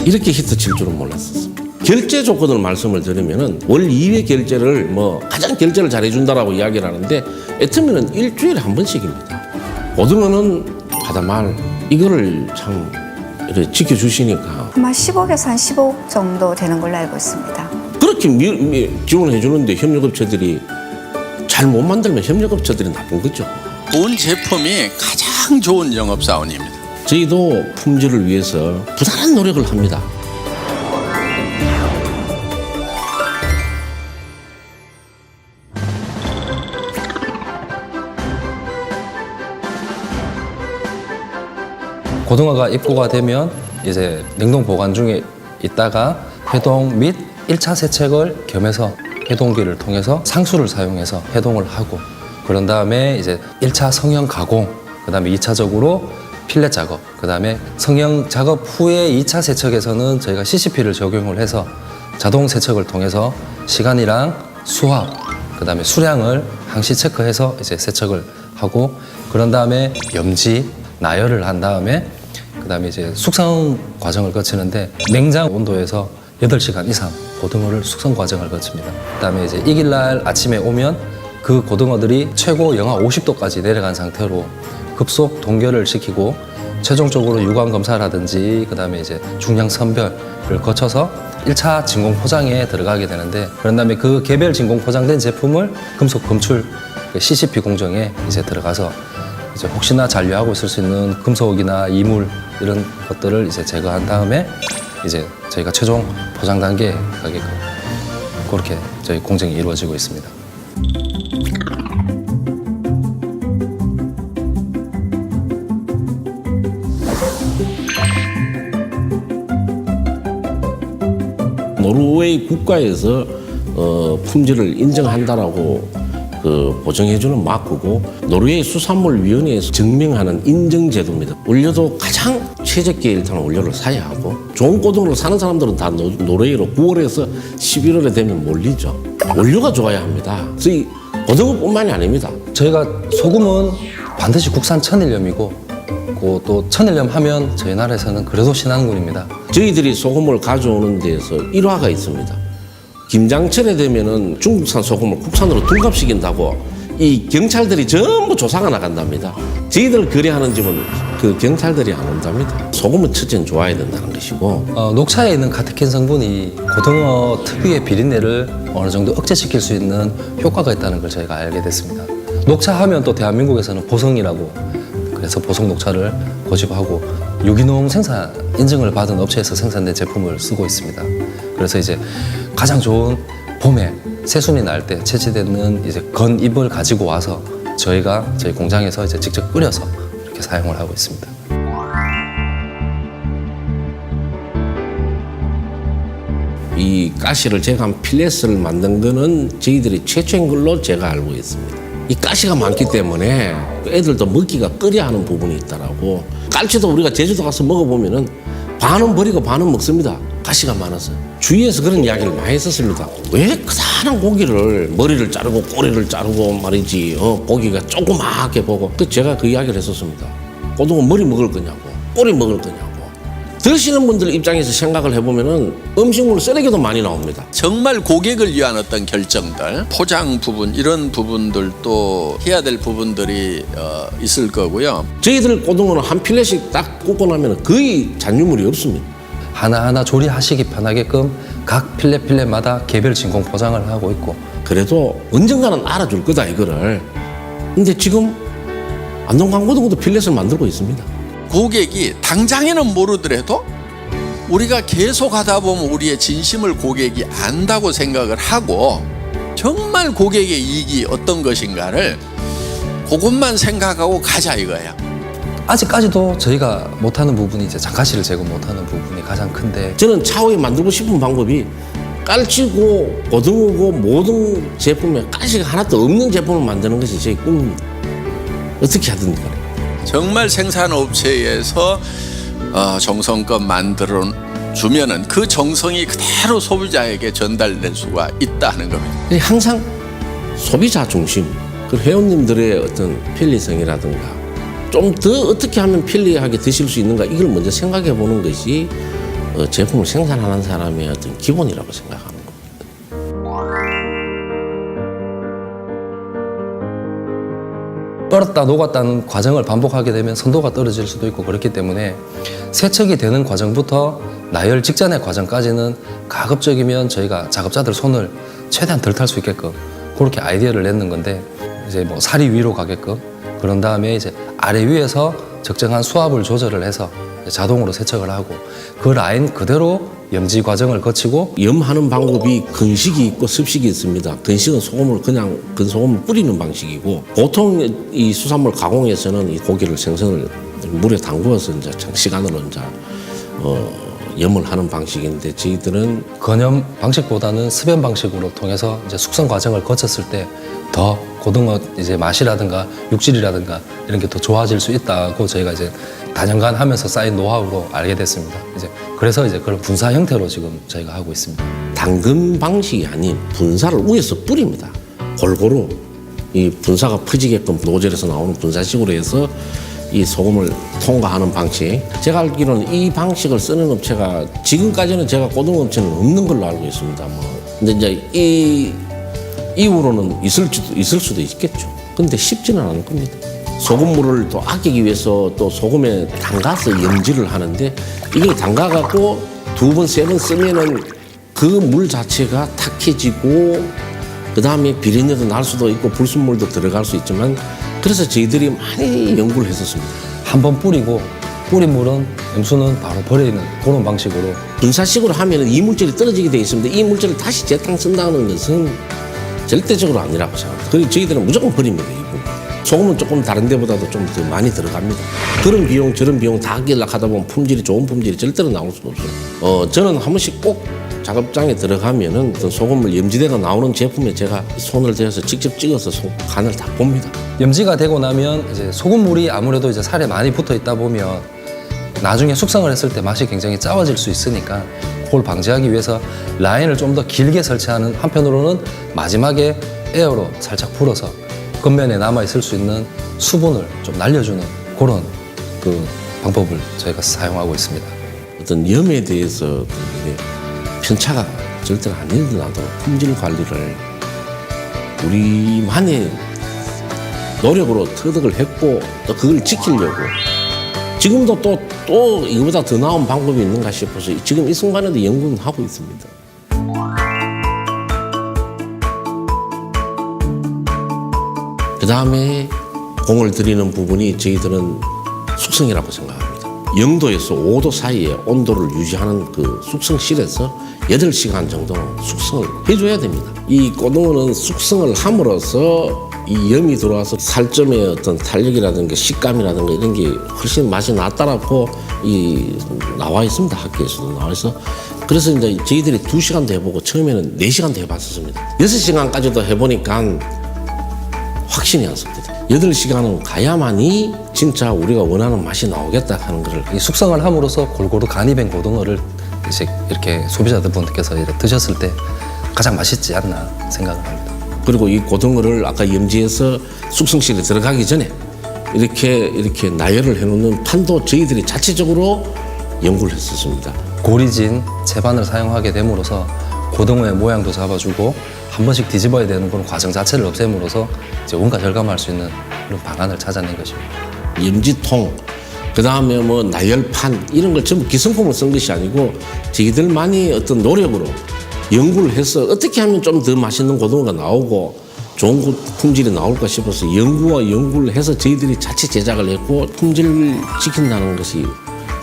이렇게 히트 칠 줄은 몰랐었어. 결제 조건을 말씀을 드리면은 월 2회 결제를 뭐 가장 결제를 잘해준다라고 이야기를 하는데 애터미는 일주일에 한 번씩입니다. 고등어는 바다말 이거를 참 이렇게 지켜주시니까 아마 10억에서 한 15억 정도 되는 걸로 알고 있습니다. 그렇게 지원해 주는데 협력업체들이 잘 못 만들면 협력업체들이 나쁜 거죠. 본 제품이 가장 좋은 영업사원입니다. 저희도 품질을 위해서 부단한 노력을 합니다. 고등어가 입고가 되면 이제 냉동 보관 중에 있다가 해동 및 1차 세척을 겸해서 해동기를 통해서 상수를 사용해서 해동을 하고 그런 다음에 이제 1차 성형 가공, 그 다음에 2차적으로 필렛 작업, 그 다음에 성형 작업 후에 2차 세척에서는 저희가 CCP를 적용을 해서 자동 세척을 통해서 시간이랑 수압, 그 다음에 수량을 항시 체크해서 이제 세척을 하고 그런 다음에 염지, 나열을 한 다음에 그 다음에 이제 숙성 과정을 거치는데 냉장 온도에서 8시간 이상 고등어를 숙성 과정을 거칩니다. 그 다음에 이제 이길 날 아침에 오면 그 고등어들이 최고 영하 50도까지 내려간 상태로 급속 동결을 시키고 최종적으로 유관 검사라든지 그 다음에 이제 중량 선별을 거쳐서 1차 진공 포장에 들어가게 되는데 그런 다음에 그 개별 진공 포장된 제품을 금속 검출 CCP 공정에 이제 들어가서 이제 혹시나 잔류하고 있을 수 있는 금속이나 이물 이런 것들을 이제 제거한 다음에 이제 저희가 최종 포장 단계에 가게끔 그렇게 저희 공정이 이루어지고 있습니다. 노르웨이 국가에서 품질을 인정한다라고 보증해주는 마크고 노르웨이 수산물위원회에서 증명하는 인정제도입니다. 원료도 가장 최저가의 일단 원료를 사야 하고 좋은 고등어를 사는 사람들은 다 노르웨이로 9월에서 11월에 되면 몰리죠. 원료가 좋아야 합니다. 그래서 이 고등어뿐만이 아닙니다. 저희가 소금은 반드시 국산 천일염이고 또 천일염 하면 저희 나라에서는 그래도 신안군입니다. 저희들이 소금을 가져오는 데에서 일화가 있습니다. 김장철에 되면은 중국산 소금을 국산으로 둔갑시킨다고 이 경찰들이 전부 조사가 나간답니다. 저희들 거래하는 집은 그 경찰들이 안 온답니다. 소금은 첫째는 좋아야 된다는 것이고 녹차에 있는 카테킨 성분이 고등어 특유의 비린내를 어느 정도 억제시킬 수 있는 효과가 있다는 걸 저희가 알게 됐습니다. 녹차 하면 또 대한민국에서는 보성이라고 그래서 보성 녹차를 고집하고 유기농 생산 인증을 받은 업체에서 생산된 제품을 쓰고 있습니다. 그래서 이제 가장 좋은 봄에 새순이 날 때 채취되는 이제 건잎을 가지고 와서 저희가 저희 공장에서 이제 직접 끓여서 이렇게 사용을 하고 있습니다. 이 가시를 제가 한 필렛을 만든 거는 저희들이 최초인 걸로 제가 알고 있습니다. 이 가시가 많기 때문에 애들도 먹기가 꺼려 하는 부분이 있더라고. 깔치도 우리가 제주도 가서 먹어보면은 반은 버리고 반은 먹습니다. 가시가 많아서. 주위에서 그런 이야기를 많이 했었습니다. 왜 크다란 고기를 머리를 자르고 꼬리를 자르고 말이지 고기가 조그맣게 보고 제가 그 이야기를 했었습니다. 고등어 머리 먹을 거냐고 꼬리 먹을 거냐고. 드시는 분들 입장에서 생각을 해보면은 음식물 쓰레기도 많이 나옵니다. 정말 고객을 위한 어떤 결정들, 포장 부분 이런 부분들도 해야 될 부분들이 있을 거고요. 저희들 고등어는 한 필렛씩 딱 굽고 나면 거의 잔유물이 없습니다. 하나하나 조리하시기 편하게끔 각 필렛마다 개별 진공 포장을 하고 있고 그래도 언젠가는 알아줄 거다 이거를. 근데 지금 안동강고등어도 필렛을 만들고 있습니다. 고객이 당장에는 모르더라도 우리가 계속 하다 보면 우리의 진심을 고객이 안다고 생각을 하고 정말 고객의 이익이 어떤 것인가를 그것만 생각하고 가자 이거예요. 아직까지도 저희가 못하는 부분이 이제 장가시를 제거 못하는 부분이 가장 큰데 저는 차후에 만들고 싶은 방법이 깔치고 고등어고 모든 제품에 가시가 하나도 없는 제품을 만드는 것이 제 꿈입니다. 어떻게 하든 간에. 정말 생산업체에서 정성껏 만들어 주면은 그 정성이 그대로 소비자에게 전달될 수가 있다는 겁니다. 항상 소비자 중심, 그 회원님들의 어떤 편리성이라든가 좀 더 어떻게 하면 편리하게 드실 수 있는가 이걸 먼저 생각해 보는 것이 제품을 생산하는 사람의 어떤 기본이라고 생각합니다. 얼었다 녹았다는 과정을 반복하게 되면 선도가 떨어질 수도 있고 그렇기 때문에 세척이 되는 과정부터 나열 직전의 과정까지는 가급적이면 저희가 작업자들 손을 최대한 덜 탈 수 있게끔 그렇게 아이디어를 냈는 건데 이제 뭐 살이 위로 가게끔 그런 다음에 이제 아래 위에서 적정한 수압을 조절을 해서 자동으로 세척을 하고 그 라인 그대로 염지 과정을 거치고 염하는 방법이 건식이 있고 습식이 있습니다. 건식은 소금을 그냥 건소금을 뿌리는 방식이고 보통 이 수산물 가공에서는 이 고기를 생선을 물에 담그어서 이제 장시간으로 이제 염을 하는 방식인데 저희들은 건염 방식보다는 습염 방식으로 통해서 이제 숙성 과정을 거쳤을 때 더 고등어 이제 맛이라든가 육질이라든가 이런 게 더 좋아질 수 있다고 저희가 이제 다년간 하면서 쌓인 노하우로 알게 됐습니다. 이제 그래서 이제 그런 분사 형태로 지금 저희가 하고 있습니다. 당근 방식이 아닌 분사를 위에서 뿌립니다. 골고루 이 분사가 퍼지게끔 노즐에서 나오는 분사식으로 해서 이 소금을 통과하는 방식. 제가 알기로는 이 방식을 쓰는 업체가 지금까지는 제가 고등어 업체는 없는 걸로 알고 있습니다. 근데 이제 이후로는 있을 수도 있겠죠. 근데 쉽지는 않을 겁니다. 소금물을 또 아끼기 위해서 또 소금에 담가서 염지를 하는데 이게 담가갖고 2번, 3번 쓰면은 그 물 자체가 탁해지고 그 다음에 비린내도 날 수도 있고 불순물도 들어갈 수 있지만 그래서 저희들이 많이 연구를 했었습니다. 한번 뿌리고 뿌린 물은 염수는 바로 버리는 그런 방식으로 분사식으로 하면은 이 물질이 떨어지게 되어 있습니다. 이 물질을 다시 재탕 쓴다는 것은 절대적으로 아니라고 생각합니다. 그리고 저희들은 무조건 버립니다. 이 부분. 소금은 조금 다른 데보다도 좀 더 많이 들어갑니다. 그런 비용 저런 비용 다 끼려고 하다 보면 품질이 좋은 품질이 절대로 나올 수가 없어요. 저는 한 번씩 꼭 작업장에 들어가면은 어떤 소금물 염지대가 나오는 제품에 제가 손을 대서 직접 찍어서 간을 다 봅니다. 염지가 되고 나면 이제 소금물이 아무래도 이제 살에 많이 붙어 있다 보면 나중에 숙성을 했을 때 맛이 굉장히 짜워질 수 있으니까 그걸 방지하기 위해서 라인을 좀 더 길게 설치하는 한편으로는 마지막에 에어로 살짝 불어서 겉면에 남아있을 수 있는 수분을 좀 날려주는 그런 그 방법을 저희가 사용하고 있습니다. 어떤 염에 대해서 이게 편차가 절대로 안 일어나도록 품질 관리를 우리만의 노력으로 터득을 했고 또 그걸 지키려고 지금도 또 이거보다 더 나은 방법이 있는가 싶어서 지금 이 순간에도 연구는 하고 있습니다. 그 다음에 공을 들이는 부분이 저희들은 숙성이라고 생각합니다. 0도에서 5도 사이에 온도를 유지하는 그 숙성실에서 8시간 정도는 숙성을 해줘야 됩니다. 이 고등어는 숙성을 함으로써 이 염이 들어와서 살점의 어떤 탄력이라든가 식감이라든가 이런 게 훨씬 맛이 낫다라고 나와 있습니다. 학교에서도 나와 있어. 그래서 이제 저희들이 2시간도 해보고 처음에는 4시간도 해봤었습니다. 6시간까지도 해보니까 확신이 안 섭니다. 8시간은 가야만이 진짜 우리가 원하는 맛이 나오겠다 하는 거를 이 숙성을 함으로써 골고루 간이 밴 고등어를 이제 이렇게 소비자분들께서 이렇게 드셨을 때 가장 맛있지 않나 생각을 합니다. 그리고 이 고등어를 아까 염지에서 숙성실에 들어가기 전에 이렇게 나열을 해놓는 판도 저희들이 자체적으로 연구를 했었습니다. 고리진 채반을 사용하게 됨으로써 고등어의 모양도 잡아주고 한 번씩 뒤집어야 되는 그런 과정 자체를 없앰으로써 이제 원가 절감할 수 있는 그런 방안을 찾아낸 것입니다. 염지통, 그 다음에 뭐 나열판 이런 걸 전부 기성품을 쓴 것이 아니고 저희들만이 어떤 노력으로 연구를 해서 어떻게 하면 좀 더 맛있는 고등어가 나오고 좋은 품질이 나올까 싶어서 연구를 해서 저희들이 자체 제작을 했고 품질을 지킨다는 것이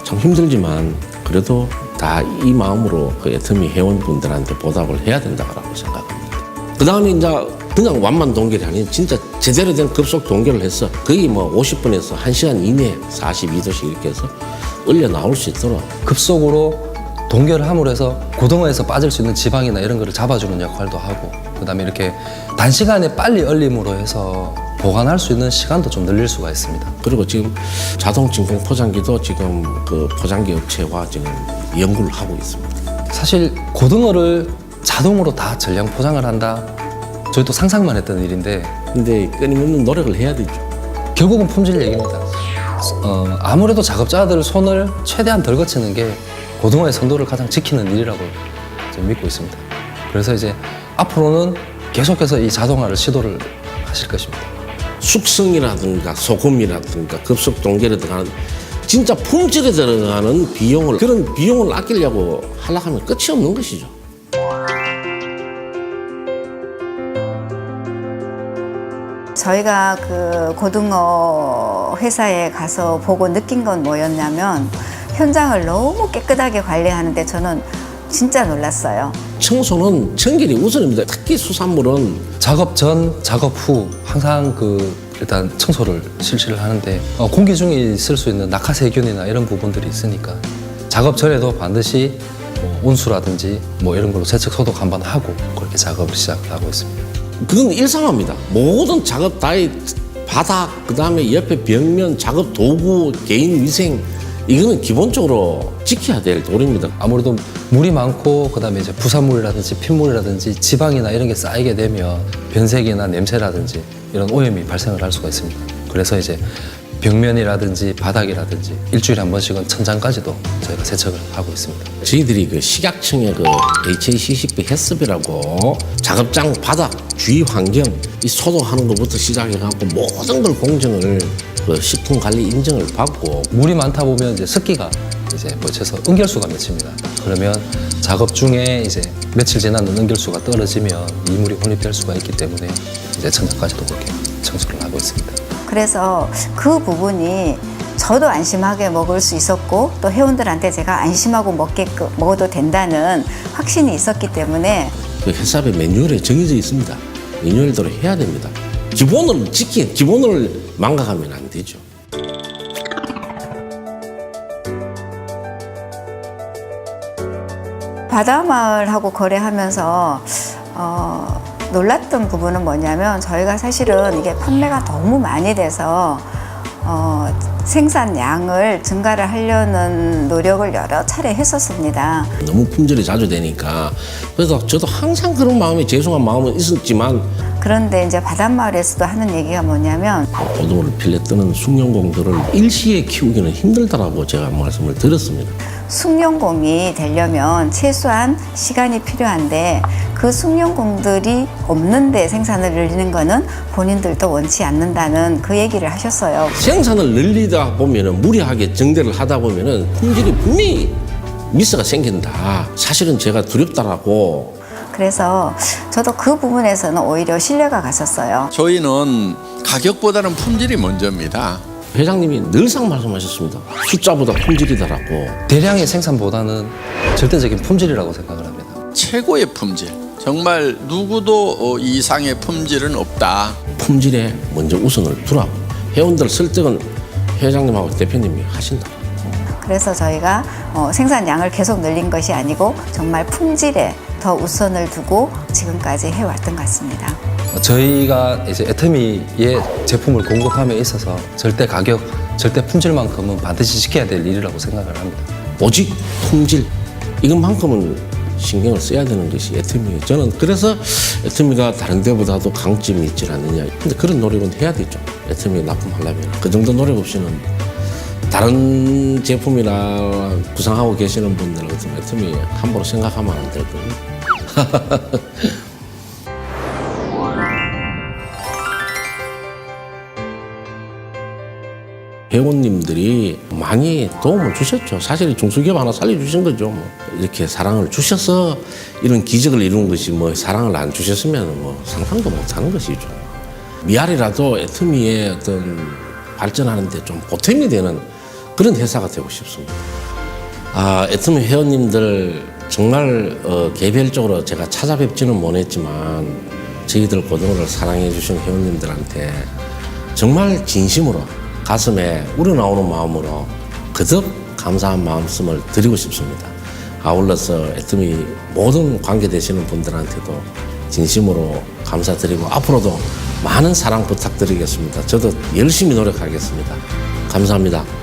참 힘들지만 그래도 다 이 마음으로 그 애터미 회원분들한테 보답을 해야 된다고 생각합니다. 그 다음에 이제 그냥 완만 동결이 아닌 진짜 제대로 된 급속 동결을 해서 거의 뭐 50분에서 1시간 이내에 42도씩 이렇게 해서 얼려 나올 수 있도록 급속으로 동결을 함으로 해서 고등어에서 빠질 수 있는 지방이나 이런 거를 잡아주는 역할도 하고 그다음에 이렇게 단시간에 빨리 얼림으로 해서 보관할 수 있는 시간도 좀 늘릴 수가 있습니다. 그리고 지금 자동 진공 포장기도 지금 그 포장기 업체와 지금 연구를 하고 있습니다. 사실 고등어를 자동으로 다 전량 포장을 한다. 저희도 상상만 했던 일인데 근데 끊임없는 노력을 해야 되죠. 결국은 품질 얘기입니다. 아무래도 작업자들 손을 최대한 덜 거치는 게 고등어의 선도를 가장 지키는 일이라고 저는 믿고 있습니다. 그래서 이제 앞으로는 계속해서 이 자동화를 시도를 하실 것입니다. 숙성이라든가 소금이라든가 급속 동결에 들어가는 진짜 품질에 들어가는 비용을 그런 비용을 아끼려고 하려고 하면 끝이 없는 것이죠. 저희가 그 고등어 회사에 가서 보고 느낀 건 뭐였냐면 현장을 너무 깨끗하게 관리하는데 저는 진짜 놀랐어요. 청소는 청결이 우선입니다. 특히 수산물은 작업 전, 작업 후 항상 일단 청소를 실시를 하는데 공기 중에 있을 수 있는 낙하세균이나 이런 부분들이 있으니까 작업 전에도 반드시 온수라든지 이런 걸로 세척 소독 한번 하고 그렇게 작업을 시작하고 있습니다. 그건 일상화입니다. 모든 작업 다이 바닥, 그다음에 옆에 벽면, 작업 도구, 개인 위생 이거는 기본적으로 지켜야 될 도리입니다. 아무래도 물이 많고 그다음에 이제 부산물이라든지 핏물이라든지 지방이나 이런 게 쌓이게 되면 변색이나 냄새라든지 이런 오염이 발생을 할 수가 있습니다. 그래서 이제 벽면이라든지 바닥이라든지 일주일에 한 번씩은 천장까지도 저희가 세척을 하고 있습니다. 저희들이 그 식약청의 그 HACCP 해썹이라고 작업장 바닥 주위 환경 이 소독하는 것부터 시작해갖고 모든 걸 공정을 그 식품관리 인증을 받고 물이 많다 보면 이제 습기가 이제 묻혀서 응결수가 맺힙니다. 그러면 작업 중에 이제 며칠 지나는 응결수가 떨어지면 이물이 혼입될 수가 있기 때문에 이제 천장까지도 그렇게 청소를 하고 있습니다. 그래서 그 부분이 저도 안심하게 먹을 수 있었고 또 회원들한테 제가 안심하고 먹어도 된다는 확신이 있었기 때문에 그 회사의 매뉴얼에 정해져 있습니다. 매뉴얼대로 해야 됩니다. 기본을 망각하면 안 되죠. 바다마을하고 거래하면서 놀랐던 부분은 뭐냐면 저희가 사실은 이게 판매가 너무 많이 돼서 생산량을 증가를 하려는 노력을 여러 차례 했었습니다. 너무 품절이 자주 되니까 그래서 저도 항상 그런 마음에 죄송한 마음은 있었지만 그런데 이제 바닷마을에서도 하는 얘기가 뭐냐면 고등어를 필레 뜨는 숙련공들을 일시에 키우기는 힘들다라고 제가 말씀을 드렸습니다. 숙련공이 되려면 최소한 시간이 필요한데 그 숙련공들이 없는데 생산을 늘리는 거는 본인들도 원치 않는다는 그 얘기를 하셨어요. 생산을 늘리다 보면은 무리하게 정대를 하다 보면은 품질이 분명히 미스가 생긴다. 사실은 제가 두렵다라고. 그래서 저도 그 부분에서는 오히려 신뢰가 갔었어요. 저희는 가격보다는 품질이 먼저입니다. 회장님이 늘상 말씀하셨습니다. 숫자보다 품질이다라고. 대량의 생산보다는 절대적인 품질이라고 생각을 합니다. 최고의 품질. 정말 누구도 이상의 품질은 없다. 품질에 먼저 우선을 두라고. 회원들 설득은 회장님하고 대표님이 하신다. 그래서 저희가 생산량을 계속 늘린 것이 아니고 정말 품질에 더 우선을 두고 지금까지 해왔던 것 같습니다. 저희가 이제 애터미의 제품을 공급함에 있어서 절대 가격, 절대 품질만큼은 반드시 지켜야 될 일이라고 생각을 합니다. 오직 품질 이것만큼은 신경을 써야 되는 것이 애터미예요. 저는 그래서 애터미가 다른 데보다도 강점이 있지 않느냐. 근데 그런 노력은 해야 되죠. 애터미 납품하려면 그 정도 노력 없이는 다른 제품이나 구상하고 계시는 분들 같은 애터미 함부로 생각하면 안 될 거예요. 회원님들이 많이 도움을 주셨죠. 사실 중소기업 하나 살려주신 거죠. 뭐. 이렇게 사랑을 주셔서 이런 기적을 이룬 것이 뭐 사랑을 안 주셨으면 뭐 상상도 못 하는 것이죠. 미알이라도 애터미의 어떤 발전하는데 좀 보탬이 되는 그런 회사가 되고 싶습니다. 애터미 회원님들 정말 개별적으로 제가 찾아뵙지는 못했지만 저희들 고등어를 사랑해 주신 회원님들한테 정말 진심으로 가슴에 우러나오는 마음으로 거듭 감사한 말씀을 드리고 싶습니다. 아울러서 애터미 모든 관계되시는 분들한테도 진심으로 감사드리고 앞으로도 많은 사랑 부탁드리겠습니다. 저도 열심히 노력하겠습니다. 감사합니다.